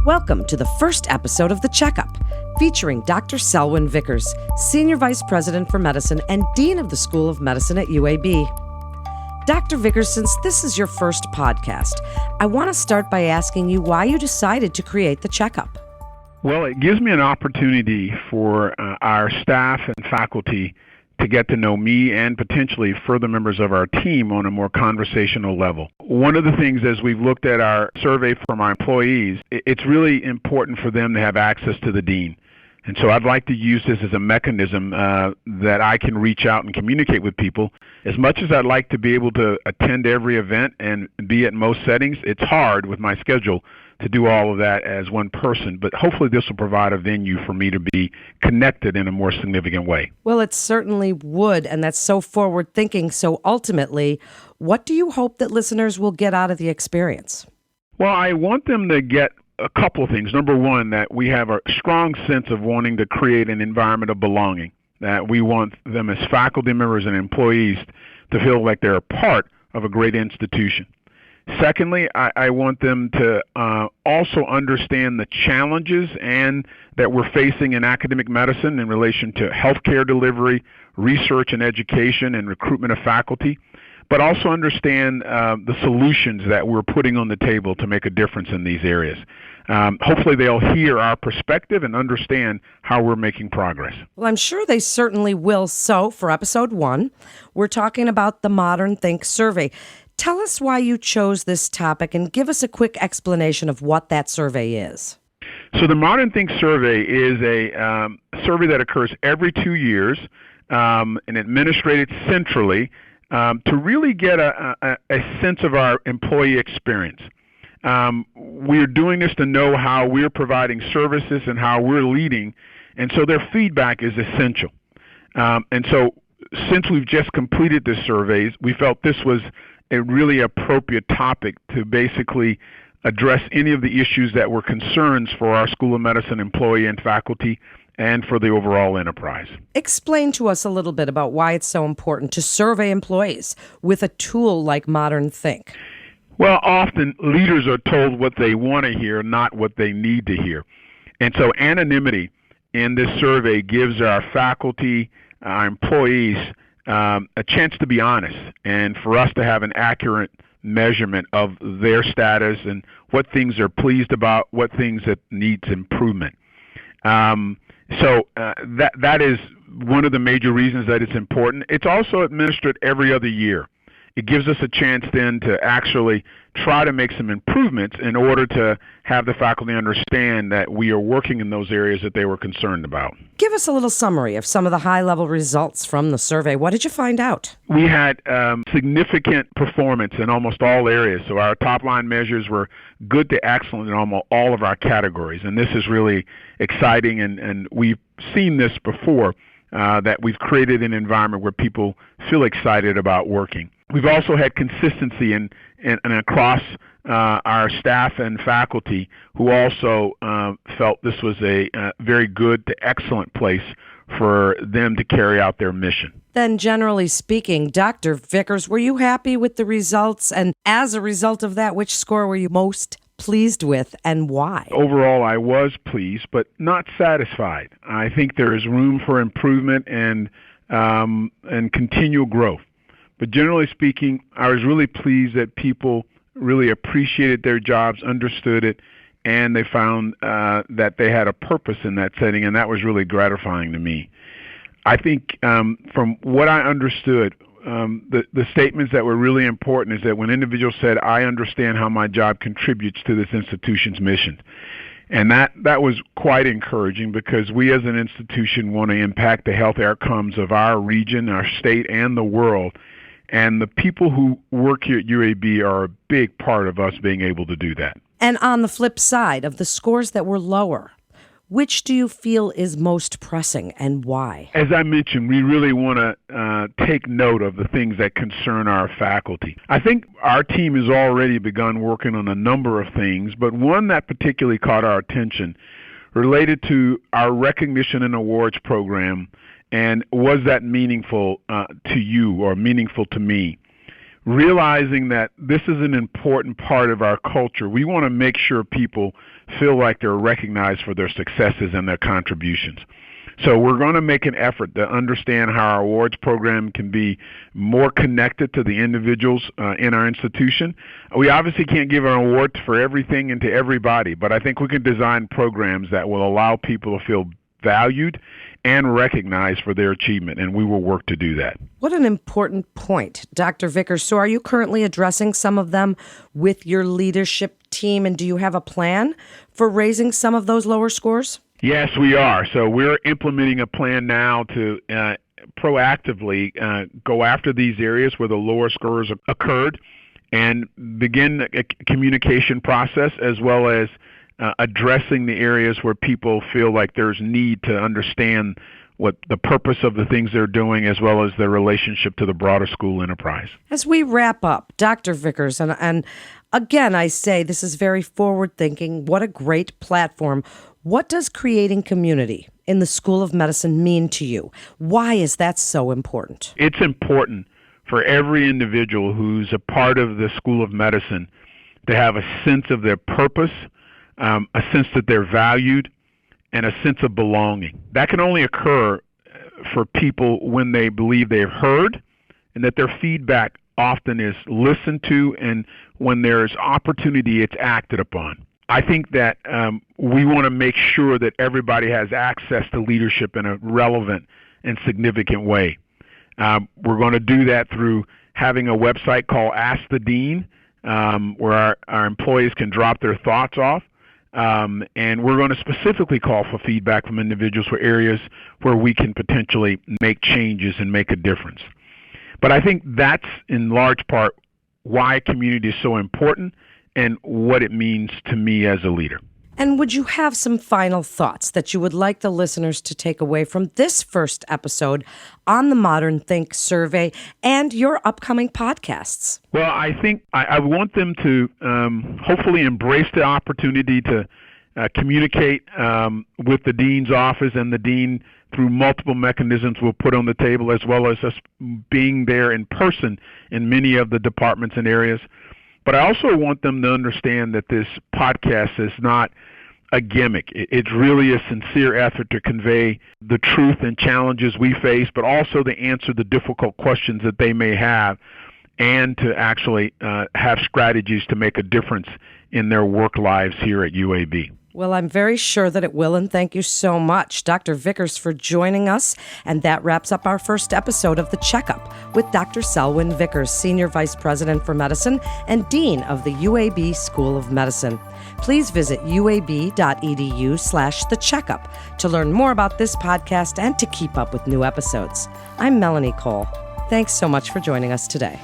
Welcome to the first episode of The Checkup, featuring Dr. Selwyn Vickers, Senior Vice President for Medicine and Dean of the School of Medicine at UAB. Dr. Vickers, since this is your first podcast, I want to start by asking you why you decided to create The Checkup. Well, it gives me an opportunity for our staff and faculty to get to know me and potentially further members of our team on a more conversational level. One of the things as we've looked at our survey from our employees, it's really important for them to have access to the dean. And so I'd like to use this as a mechanism that I can reach out and communicate with people. As much as I'd like to be able to attend every event and be at most settings, it's hard with my schedule to do all of that as one person, but hopefully this will provide a venue for me to be connected in a more significant way. Well, it certainly would, and that's so forward-thinking. So ultimately, what do you hope that listeners will get out of the experience? Well, I want them to get a couple of things. Number one, that we have a strong sense of wanting to create an environment of belonging, that we want them as faculty members and employees to feel like they're a part of a great institution. Secondly, I want them to also understand the challenges and that we're facing in academic medicine in relation to healthcare delivery, research and education, and recruitment of faculty, but also understand the solutions that we're putting on the table to make a difference in these areas. Hopefully they'll hear our perspective and understand how we're making progress. Well, I'm sure they certainly will. So for episode 1, we're talking about the ModernThink survey. Tell us why you chose this topic and give us a quick explanation of what that survey is. So the ModernThink survey is a survey that occurs every 2 years and administrated centrally to really get a sense of our employee experience. We're doing this to know how we're providing services and how we're leading, and so their feedback is essential. And so since we've just completed this survey, we felt this was a really appropriate topic to basically address any of the issues that were concerns for our School of Medicine employee and faculty and for the overall enterprise. Explain to us a little bit about why it's so important to survey employees with a tool like ModernThink. Well, often leaders are told what they want to hear, not what they need to hear. And so anonymity in this survey gives our faculty, our employees, a chance to be honest and for us to have an accurate measurement of their status and what things they're pleased about, what things that needs improvement. So that is one of the major reasons that it's important. It's also administered every other year. It gives us a chance then to actually try to make some improvements in order to have the faculty understand that we are working in those areas that they were concerned about. Give us a little summary of some of the high-level results from the survey. What did you find out? We had significant performance in almost all areas. So our top-line measures were good to excellent in almost all of our categories. And this is really exciting, and we've seen this before, that we've created an environment where people feel excited about working. We've also had consistency in across our staff and faculty who also felt this was a very good to excellent place for them to carry out their mission. Then, generally speaking, Dr. Vickers, were you happy with the results? And as a result of that, which score were you most pleased with and why? Overall, I was pleased, but not satisfied. I think there is room for improvement and continual growth. But generally speaking, I was really pleased that people really appreciated their jobs, understood it, and they found that they had a purpose in that setting, and that was really gratifying to me. I think from what I understood, the statements that were really important is that when individuals said, I understand how my job contributes to this institution's mission. And that was quite encouraging because we as an institution want to impact the health outcomes of our region, our state, and the world. And the people who work here at UAB are a big part of us being able to do that. And on the flip side of the scores that were lower, which do you feel is most pressing and why? As I mentioned, we really want to take note of the things that concern our faculty. I think our team has already begun working on a number of things, but one that particularly caught our attention related to our recognition and awards program. And was that meaningful to you or meaningful to me? realizing that this is an important part of our culture. We want to make sure people feel like they're recognized for their successes and their contributions. So we're going to make an effort to understand how our awards program can be more connected to the individuals in our institution. We obviously can't give an award for everything and to everybody, but I think we can design programs that will allow people to feel valued and recognized for their achievement, and we will work to do that. What an important point, Dr. Vickers. So are you currently addressing some of them with your leadership team, and do you have a plan for raising some of those lower scores? Yes, we are. So we're implementing a plan now to proactively go after these areas where the lower scores occurred and begin a communication process, as well as addressing the areas where people feel like there's need to understand what the purpose of the things they're doing, as well as their relationship to the broader school enterprise. As we wrap up, Dr. Vickers, and again, I say this is very forward-thinking. What a great platform. What does creating community in the School of Medicine mean to you? Why is that so important? It's important for every individual who's a part of the School of Medicine to have a sense of their purpose, a sense that they're valued, and a sense of belonging. That can only occur for people when they believe they've heard and that their feedback often is listened to, and when there's opportunity, it's acted upon. I think that we want to make sure that everybody has access to leadership in a relevant and significant way. We're going to do that through having a website called Ask the Dean, where our employees can drop their thoughts off. And we're going to specifically call for feedback from individuals for areas where we can potentially make changes and make a difference. But I think that's in large part why community is so important and what it means to me as a leader. And would you have some final thoughts that you would like the listeners to take away from this first episode on the ModernThink survey and your upcoming podcasts? Well, I think I want them to hopefully embrace the opportunity to communicate with the dean's office and the dean through multiple mechanisms we'll put on the table, as well as us being there in person in many of the departments and areas. But I also want them to understand that this podcast is not a gimmick. It's really a sincere effort to convey the truth and challenges we face, but also to answer the difficult questions that they may have, and to actually have strategies to make a difference in their work lives here at UAB. Well, I'm very sure that it will, and thank you so much, Dr. Vickers, for joining us. And that wraps up our first episode of The Checkup with Dr. Selwyn Vickers, Senior Vice President for Medicine and Dean of the UAB School of Medicine. Please visit uab.edu/thecheckup to learn more about this podcast and to keep up with new episodes. I'm Melanie Cole. Thanks so much for joining us today.